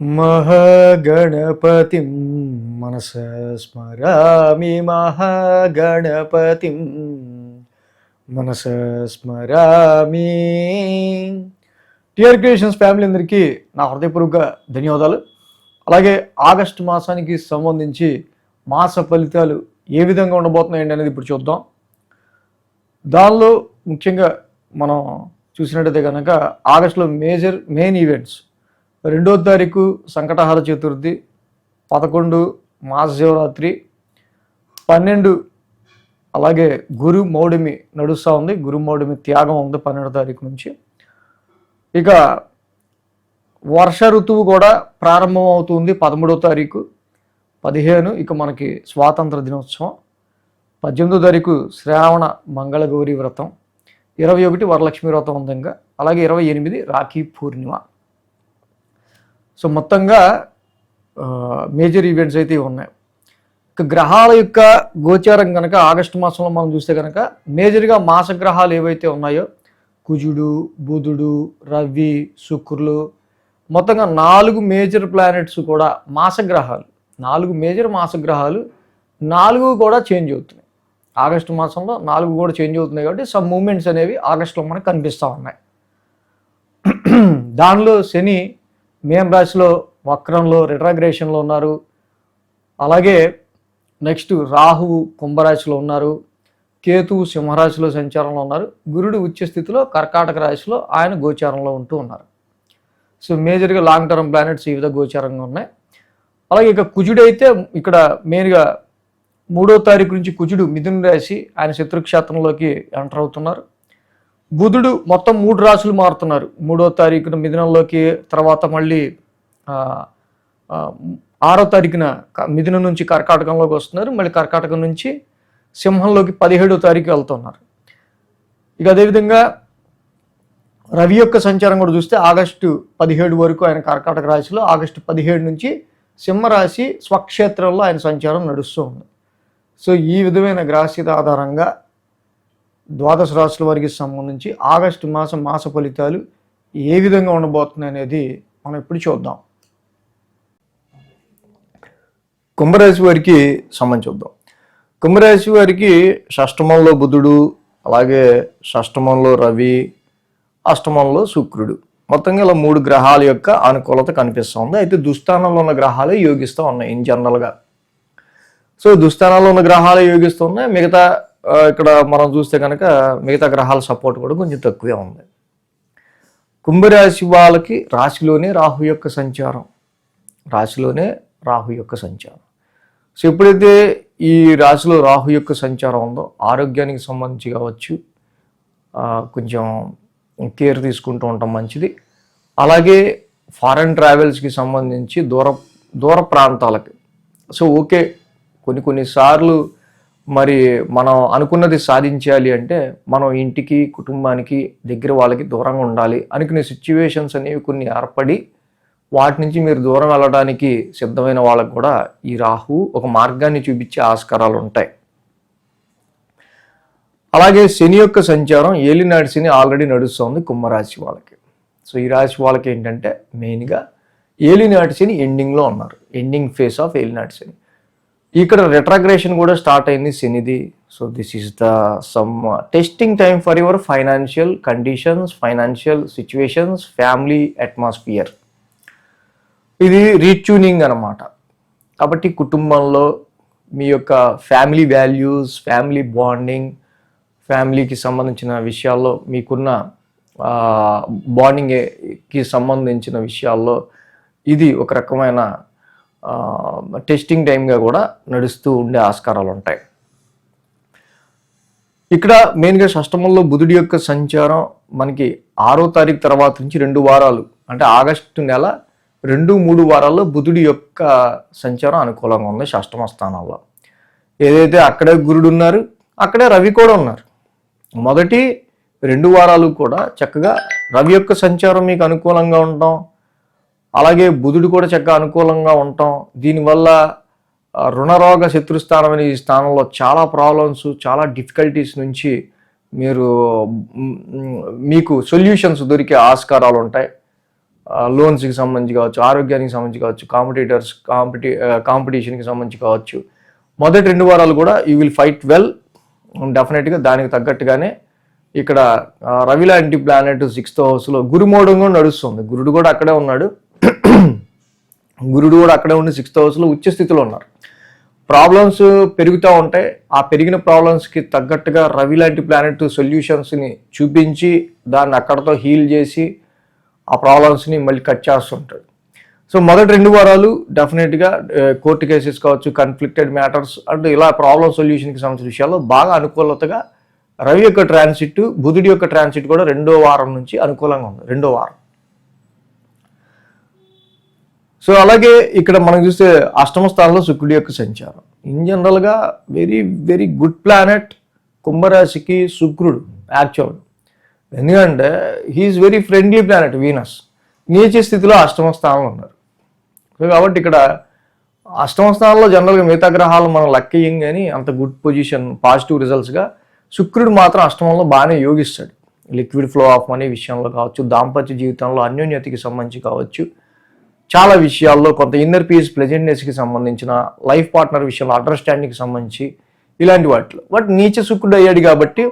महागणपतिं मनसा स्मरामि महागणपतिं మనసా స్మరామి. TR creations family అందరికీ నా హృదయపూర్వక ధన్యవాదాలు. అలాగే ఆగస్టు మాసానికి సంబంధించి మాస ఫలితాలు ఏ విధంగా ఉండబోతున్నాయండి అనేది ఇప్పుడు చూద్దాం. దానిలో ముఖ్యంగా మనం చూసినట్టయితే కనుక ఆగస్టులో మెయిన్ ఈవెంట్స్ 2వ తారీఖు సంకటహార చతుర్థి, 11 మహాశివరాత్రి, 12 అలాగే గురు మౌఢమి నడుస్తూ ఉంది. గురు మౌఢమి త్యాగం ఉంది 12వ తారీఖు నుంచి. ఇక వర్ష ఋతువు కూడా ప్రారంభం అవుతుంది 13వ తారీఖు, 15 ఇక మనకి స్వాతంత్ర దినోత్సవం, 18వ తారీఖు శ్రావణ మంగళగౌరి వ్రతం, 21 వరలక్ష్మి వ్రతం ఉందంగా, అలాగే 28 రాఖీ పూర్ణిమ. సో మొత్తంగా మేజర్ ఈవెంట్స్ అయితే ఉన్నాయి. గ్రహాల యొక్క గోచారం కనుక ఆగస్టు మాసంలో మనం చూస్తే కనుక మేజర్గా మాసగ్రహాలు ఏవైతే ఉన్నాయో కుజుడు, బుధుడు, రవి, శుక్రులు, మొత్తంగా 4 మేజర్ ప్లానెట్స్ కూడా మాసగ్రహాలు, 4 మేజర్ మాసగ్రహాలు 4 కూడా చేంజ్ అవుతున్నాయి. ఆగస్టు మాసంలో 4 కూడా చేంజ్ అవుతున్నాయి కాబట్టి సమ్ మూమెంట్స్ అనేవి ఆగస్టులో మనకు కనిపిస్తూ ఉన్నాయి. దానిలో శని మేన రాశిలో వక్రంలో రిట్రాగ్రేషన్లో ఉన్నారు. అలాగే నెక్స్ట్ రాహువు కుంభరాశిలో ఉన్నారు, కేతువు సింహరాశిలో సంచారంలో ఉన్నారు, గురుడు ఉచ్చ స్థితిలో కర్కాటక రాశిలో ఆయన గోచారంలో ఉంటూ ఉన్నారు. సో మేజర్గా లాంగ్ టర్మ్ ప్లానెట్స్ ఈ విధంగా గోచారంగా ఉన్నాయి. అలాగే ఇక కుజుడు అయితే ఇక్కడ మెయిన్గా 3వ తారీఖు నుంచి కుజుడు మిథున రాశి ఆయన శత్రుక్షేత్రంలోకి ఎంటర్ అవుతున్నారు. బుధుడు మొత్తం 3 రాశులు మారుతున్నారు. 3వ తారీఖున మిథునంలోకి, తర్వాత మళ్ళీ 6వ తారీఖున మిథున నుంచి కర్కాటకంలోకి వస్తున్నారు, మళ్ళీ కర్కాటకం నుంచి సింహంలోకి 17వ తారీఖు వెళ్తున్నారు. ఇక అదేవిధంగా రవి యొక్క సంచారం కూడా చూస్తే ఆగస్టు 17 వరకు ఆయన కర్కాటక రాశిలో, ఆగస్టు 17 నుంచి సింహరాశి స్వక్షేత్రంలో ఆయన సంచారం నడుస్తూ ఉంది. సో ఈ విధమైన గ్రహస్థితి ఆధారంగా ద్వాదశ రాశుల వారికి సంబంధించి ఆగస్టు మాస ఫలితాలు ఏ విధంగా ఉండబోతున్నాయి అనేది మనం ఇప్పుడు చూద్దాం. కుంభరాశి వారికి సంబంధించి చూద్దాం. కుంభరాశి వారికి షష్టమంలో బుధుడు, అలాగే షష్టమంలో రవి, అష్టమంలో శుక్రుడు, మొత్తంగా ఇలా 3 గ్రహాల యొక్క అనుకూలత కనిపిస్తుంది. అయితే దుస్థానంలో ఉన్న గ్రహాలే యోగిస్తూ ఉన్నాయి ఇన్ జనరల్గా. సో దుస్థానాల్లో ఉన్న గ్రహాలే యోగిస్తూ ఉన్నాయి. మిగతా ఇక్కడ మనం చూస్తే కనుక మిగతా గ్రహాల సపోర్ట్ కూడా కొంచెం తక్కువే ఉంది. కుంభరాశి వాళ్ళకి రాశిలోనే రాహు యొక్క సంచారం, సో ఎప్పుడైతే ఈ రాశిలో రాహు యొక్క సంచారం ఉందో ఆరోగ్యానికి సంబంధించి కావచ్చు, కొంచెం కేర్ తీసుకుంటూ ఉంటాం మంచిది. అలాగే ఫారెన్ ట్రావెల్స్కి సంబంధించి దూర ప్రాంతాలకి, సో ఓకే కొన్నిసార్లు మరి మనం అనుకున్నది సాధించాలి అంటే మనం ఇంటికి, కుటుంబానికి, దగ్గర వాళ్ళకి దూరంగా ఉండాలి అనుకునే సిచ్యువేషన్స్ అనేవి కొన్ని ఏర్పడి వాటి నుంచి మీరు దూరం వెళ్ళడానికి సిద్ధమైన వాళ్ళకు కూడా ఈ రాహు ఒక మార్గాన్ని చూపించే ఆస్కారాలు ఉంటాయి. అలాగే శని యొక్క సంచారం ఏలినాటి శని ఆల్రెడీ నడుస్తుంది కుంభరాశి వాళ్ళకి. సో ఈ రాశి వాళ్ళకి ఏంటంటే మెయిన్గా ఏలినాటి శని ఎండింగ్లో ఉన్నారు, ఎండింగ్ ఫేస్ ఆఫ్ ఏలినాటి శని. ఇక్కడ రిట్రాగ్రేషన్ కూడా స్టార్ట్ అయింది శనిది. So this is the some testing time for your financial conditions, financial situations, family atmosphere. ఇది రీట్యూనింగ్ అన్నమాట. కాబట్టి కుటుంబంలో మీ యొక్క ఫ్యామిలీ వాల్యూస్, ఫ్యామిలీ బాండింగ్, ఫ్యామిలీకి సంబంధించిన విషయాల్లో మీకున్న బాండింగ్కి సంబంధించిన విషయాల్లో ఇది ఒక రకమైన టెస్టింగ్ టైమ్గా కూడా నడుస్తూ ఉండే ఆస్కారాలు ఉంటాయి. ఇక్కడ మెయిన్గా షష్టమంలో బుధుడి యొక్క సంచారం మనకి 6వ తారీఖు తర్వాత నుంచి 2 వారాలు, అంటే ఆగస్టు నెల 2-3 వారాల్లో బుధుడి యొక్క సంచారం అనుకూలంగా ఉంది షష్టమ స్థానాల్లో. ఏదైతే అక్కడే గురుడు ఉన్నారు, అక్కడే రవి కూడా ఉన్నారు. మొదటి 2 వారాలు కూడా చక్కగా రవి యొక్క సంచారం మీకు అనుకూలంగా ఉండటం, అలాగే బుధుడు కూడా చక్కగా అనుకూలంగా ఉండటం, దీనివల్ల రుణరోగ శత్రుస్థానం అనే ఈ స్థానంలో చాలా ప్రాబ్లమ్స్, చాలా డిఫికల్టీస్ నుంచి మీకు సొల్యూషన్స్ దొరికే ఆస్కారాలు ఉంటాయి. లోన్స్కి సంబంధించి కావచ్చు, ఆరోగ్యానికి సంబంధించి కావచ్చు, కాంపిటీషన్కి సంబంధించి కావచ్చు. మొదటి 2 వారాలు కూడా యూ విల్ ఫైట్ వెల్. డెఫినెట్గా దానికి తగ్గట్టుగానే ఇక్కడ రవి లాంటి ప్లానెట్ 6th హౌస్లో గురుమోడంగా నడుస్తుంది. గురుడు కూడా అక్కడే ఉన్నాడు. గురుడు కూడా అక్కడే ఉండి 6th హౌస్లో ఉచ్చ స్థితిలో ఉన్నారు. ప్రాబ్లమ్స్ పెరుగుతూ ఉంటాయి. ఆ పెరిగిన ప్రాబ్లమ్స్కి తగ్గట్టుగా రవి లాంటి ప్లానెట్ సొల్యూషన్స్ని చూపించి దాన్ని అక్కడతో హీల్ చేసి ఆ ప్రాబ్లమ్స్ని మళ్ళీ కట్ చేస్తుంటాడు. సో మొదటి 2 వారాలు డెఫినెట్గా కోర్టు కేసెస్ కావచ్చు, కన్ఫ్లిక్టెడ్ మ్యాటర్స్ అంటే ఇలా ప్రాబ్లమ్ సొల్యూషన్కి సంబంధించిన విషయాల్లో బాగా అనుకూలతగా రవి యొక్క ట్రాన్సిట్, బుధుడి యొక్క ట్రాన్సిట్ కూడా 2వ వారం నుంచి అనుకూలంగా ఉంది. 2వ వారం. సో అలాగే ఇక్కడ మనం చూస్తే 8వ స్థానంలో శుక్రుడి యొక్క సంచారం. ఇన్ జనరల్గా వెరీ వెరీ గుడ్ ప్లానెట్ కుంభరాశికి శుక్రుడు యాక్చువల్. ఎందుకంటే he is very friendly planet Venus. నీచ స్థితిలో 8వ స్థానంలో ఉన్నారు. సో కాబట్టి ఇక్కడ 8వ స్థానంలో జనరల్గా మిగతా గ్రహాలు మనం లక్కీయం కానీ అంత గుడ్ పొజిషన్ పాజిటివ్ రిజల్ట్స్గా, శుక్రుడు మాత్రం 8మంలో బాగానే యోగిస్తాడు. లిక్విడ్ ఫ్లో ఆఫ్ మనీ విషయంలో కావచ్చు, దాంపత్య జీవితంలో అన్యోన్యతకి సంబంధించి కావచ్చు, చాలా విషయాల్లో కొంత ఇన్నర్ పీస్ ప్లెజెంట్నెస్కి సంబంధించిన, లైఫ్ పార్ట్నర్ విషయంలో అండర్స్టాండింగ్కి సంబంధించి ఇలాంటి వాటిలో. బట్ నీచ శుక్రుడు అయ్యాడు కాబట్టి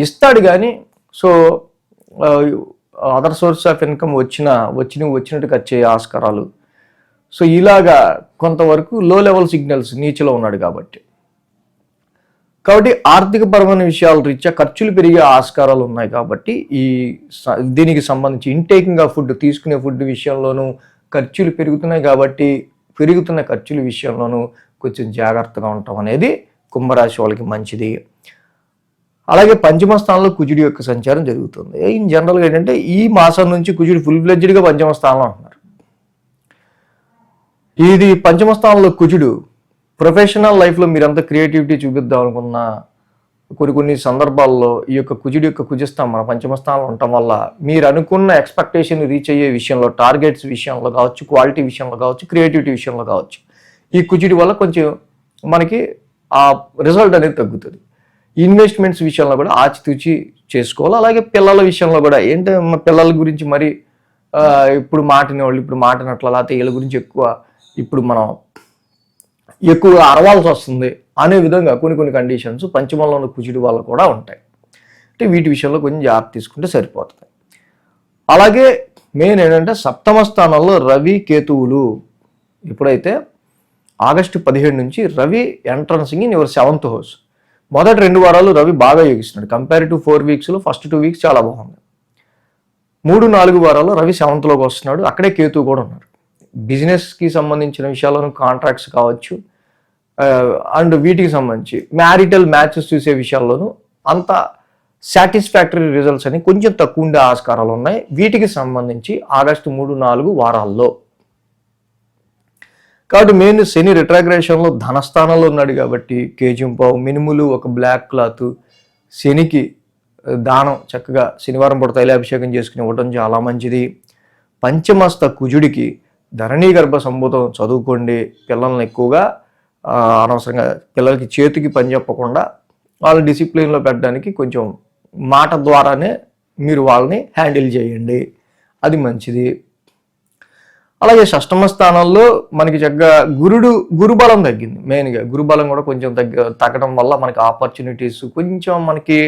ఇస్తాడు కానీ so other source of income వచ్చినట్టు ఖర్చు అయ్యే ఆస్కారాలు. సో ఇలాగా కొంతవరకు లో లెవెల్ సిగ్నల్స్ నీచలో ఉన్నాడు కాబట్టి ఆర్థిక పరమైన విషయాల రీత్యా ఖర్చులు పెరిగే ఆస్కారాలు ఉన్నాయి. కాబట్టి దీనికి సంబంధించి ఇంటేకింగ్ ఆఫ్ ఫుడ్, తీసుకునే ఫుడ్ విషయంలోనూ ఖర్చులు పెరుగుతున్నాయి. కాబట్టి పెరుగుతున్న ఖర్చుల విషయంలోనూ కొంచెం జాగ్రత్తగా ఉండటం అనేది కుంభరాశి వాళ్ళకి మంచిది. అలాగే 5వ స్థానంలో కుజుడి యొక్క సంచారం జరుగుతుంది. ఇన్ జనరల్గా ఏంటంటే ఈ మాసం నుంచి కుజుడు ఫుల్ ఫ్లెడ్జ్డ్గా 5వ స్థానంలో ఉంటున్నారు. ఇది 5వ స్థానంలో కుజుడు ప్రొఫెషనల్ లైఫ్లో మీరంతా క్రియేటివిటీ చూపిద్దాం అనుకున్న కొన్ని సందర్భాల్లో ఈ యొక్క కుజుడి యొక్క కుజస్థానం మన 5వ స్థానంలో ఉండటం వల్ల మీరు అనుకున్న ఎక్స్పెక్టేషన్ రీచ్ అయ్యే విషయంలో, టార్గెట్స్ విషయంలో కావచ్చు, క్వాలిటీ విషయంలో కావచ్చు, క్రియేటివిటీ విషయంలో కావచ్చు, ఈ కుజుడి వల్ల కొంచెం మనకి ఆ రిజల్ట్ అనేది తగ్గుతుంది. ఇన్వెస్ట్మెంట్స్ విషయంలో కూడా ఆచితూచి చేసుకోవాలి. అలాగే పిల్లల విషయంలో కూడా ఏంటంటే పిల్లల గురించి మరి ఇప్పుడు మాటిన వాళ్ళు ఇప్పుడు మాటినట్ల, లేకపోతే వీళ్ళ గురించి ఇప్పుడు మనం ఎక్కువగా అరవాల్సి వస్తుంది అనే విధంగా కొన్ని కండిషన్స్ 5మంలో ఉన్న కుజుడి వల్ల కూడా ఉంటాయి. అంటే వీటి విషయంలో కొంచెం జాగ్రత్త తీసుకుంటే సరిపోతుంది. అలాగే మెయిన్ ఏంటంటే 7వ స్థానంలో రవి కేతువులు ఎప్పుడైతే ఆగస్టు 17 నుంచి Ravi entrancing in your 7th house. మొదటి 2 వారాలు రవి బాగా యోగిస్తున్నాడు. కంపేర్ టు 4 వీక్స్లో ఫస్ట్ 2 వీక్స్ చాలా బాగుంది. 3-4 వారాల్లో రవి 7th వస్తున్నాడు. అక్కడే కేతువు కూడా ఉన్నారు. బిజినెస్కి సంబంధించిన విషయాలను కాంట్రాక్ట్స్ కావచ్చు అండ్ వీటికి సంబంధించి మ్యారిటల్ మ్యాచెస్ చూసే విషయాల్లోనూ అంత సాటిస్ఫాక్టరీ రిజల్ట్స్ అని కొంచెం తక్కువ ఉండే ఆస్కారాలు ఉన్నాయి. వీటికి సంబంధించి ఆగస్టు 3-4 వారాల్లో. కాబట్టి మెయిన్ శని రిట్రాగ్రేషన్లో ధనస్థానంలో ఉన్నాడు కాబట్టి కేజింపావు, మినుములు, ఒక బ్లాక్ క్లాత్ శనికి దానం చక్కగా శనివారం పూట తైలాభిషేకం చేసుకుని ఇవ్వడం చాలా మంచిది. 5మస్థ కుజుడికి ధరణీ గర్భ సంభూతం చదువుకోండి. పిల్లల్ని ఎక్కువగా అనవసరంగా పిల్లలకి చేతికి పని చెప్పకుండా వాళ్ళ డిసిప్లిన్లో పెట్టడానికి కొంచెం మాట ద్వారానే మీరు వాళ్ళని హ్యాండిల్ చేయండి, అది మంచిది. అలాగే 6వ స్థానంలో మనకి చక్కగా గురుబలం తగ్గింది. మెయిన్గా గురుబలం కూడా కొంచెం తగ్గడం వల్ల మనకి ఆపర్చునిటీస్ కొంచెం మనకి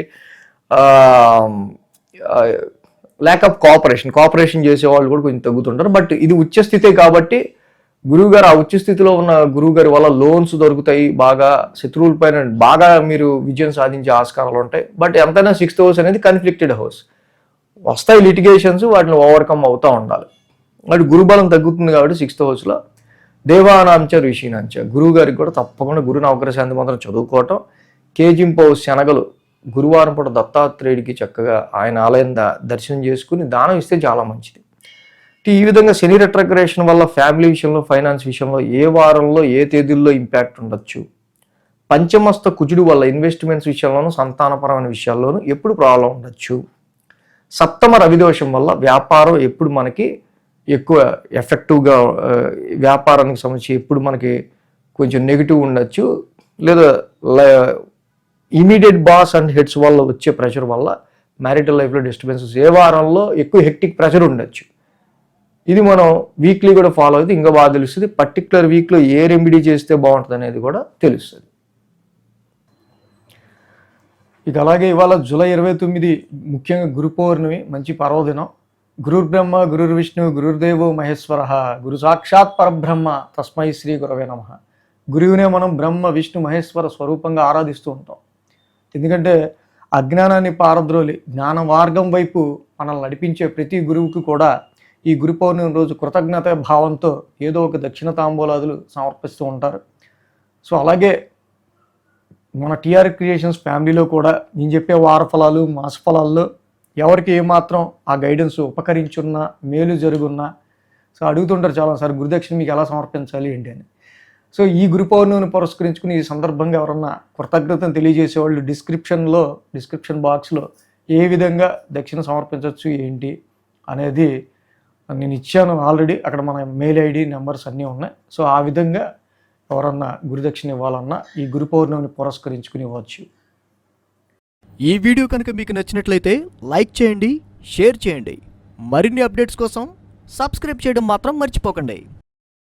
ల్యాక్ ఆఫ్ కోఆపరేషన్ చేసేవాళ్ళు కూడా కొంచెం తగ్గుతుంటారు. బట్ ఇది ఉచ్చస్థితే కాబట్టి గురువుగారు ఆ ఉచ్చస్థితిలో ఉన్న గురువుగారి వల్ల లోన్స్ దొరుకుతాయి, బాగా శత్రువుల పైన బాగా మీరు విజయం సాధించే ఆస్కారాలు ఉంటాయి. బట్ ఎంతైనా 6th హౌస్ అనేది కన్ఫ్లిక్టెడ్ హౌస్, వస్తాయి లిటిగేషన్స్, వాటిని ఓవర్కమ్ అవుతూ ఉండాలి. అటు గురుబలం తగ్గుతుంది కాబట్టి 6th హౌస్లో దేవానాంచ ఋషినాంచ గురువు గారికి కూడా తప్పకుండా గురు నవగ్రశాంతి మాత్రం చదువుకోవటం. కేజింపావు శనగలు గురువారం పూట దత్తాత్రేయుడికి చక్కగా ఆయన ఆలయం దర్శనం చేసుకుని దానం ఇస్తే చాలా మంచిది. ఈ విధంగా శని రెట్రగ్రేషన్ వల్ల ఫ్యామిలీ విషయంలో, ఫైనాన్స్ విషయంలో ఏ వారంలో ఏ తేదీల్లో ఇంపాక్ట్ ఉండొచ్చు. 5మస్థ కుజుడు వల్ల ఇన్వెస్ట్మెంట్స్ విషయంలోనూ సంతానపరమైన విషయాల్లోనూ ఎప్పుడు ప్రాబ్లం ఉండొచ్చు. 7వ రవిదోషం వల్ల వ్యాపారం ఎప్పుడు మనకి ఎక్కువ ఎఫెక్టివ్గా, వ్యాపారానికి సంబంధించి ఎప్పుడు మనకి కొంచెం నెగిటివ్ ఉండొచ్చు. లేదా ఇమీడియట్ బాస్ అండ్ హెడ్స్ వల్ల వచ్చే ప్రెషర్ వల్ల మ్యారిటల్ లైఫ్లో డిస్టర్బెన్సెస్ ఏ వారంలో ఎక్కువ హెక్టిక్ ప్రెషర్ ఉండొచ్చు. ఇది మనం వీక్లీ కూడా ఫాలో అయితే ఇంకా బాగా తెలుస్తుంది. పర్టికులర్ వీక్లో ఏ రెమెడీ చేస్తే బాగుంటుంది అనేది కూడా తెలుస్తుంది. ఇక అలాగే ఇవాళ జూలై 29 ముఖ్యంగా గురు పౌర్ణమి, మంచి పర్వదినం. గురుర్ బ్రహ్మ గురుర్ విష్ణు గురుర్దేవో మహేశ్వర గురు సాక్షాత్ పరబ్రహ్మ తస్మై శ్రీ గురవే నమః. గురువునే మనం బ్రహ్మ విష్ణు మహేశ్వర స్వరూపంగా ఆరాధిస్తూ ఉంటాం. ఎందుకంటే అజ్ఞానాన్ని పారద్రోలి జ్ఞాన మార్గం వైపు మనల్ని నడిపించే ప్రతి గురువుకి కూడా ఈ గురు పౌర్ణమి రోజు కృతజ్ఞత భావంతో ఏదో ఒక దక్షిణ తాంబూలాదులు సమర్పిస్తూ ఉంటారు. సో అలాగే మన టీఆర్ క్రియేషన్స్ ఫ్యామిలీలో కూడా నేను చెప్పే వార ఫలాలు మాస ఫలాల్లో ఎవరికి ఏమాత్రం ఆ గైడెన్స్ ఉపకరించున్నా మేలు జరుగున్నా సో అడుగుతుంటారు చాలాసారి గురుదక్షిణ మీకు ఎలా సమర్పించాలి ఏంటి అని. సో ఈ గురు పౌర్ణమిని పురస్కరించుకుని ఈ సందర్భంగా ఎవరన్నా కృతజ్ఞతను తెలియజేసే వాళ్ళు డిస్క్రిప్షన్ బాక్స్లో ఏ విధంగా దక్షిణ సమర్పించవచ్చు ఏంటి అనేది నేను ఇచ్చాను ఆల్రెడీ. అక్కడ మన మెయిల్ ఐడి నెంబర్స్ అన్నీ ఉన్నాయి. సో ఆ విధంగా ఎవరన్నా గురుదక్షిణ ఇవ్వాలన్నా ఈ గురు పౌర్ణమిని పురస్కరించుకుని ఇవ్వచ్చు. ఈ వీడియో కనుక మీకు నచ్చినట్లయితే లైక్ చేయండి, షేర్ చేయండి. మరిన్ని అప్డేట్స్ కోసం సబ్స్క్రైబ్ చేయడం మాత్రం మర్చిపోకండి.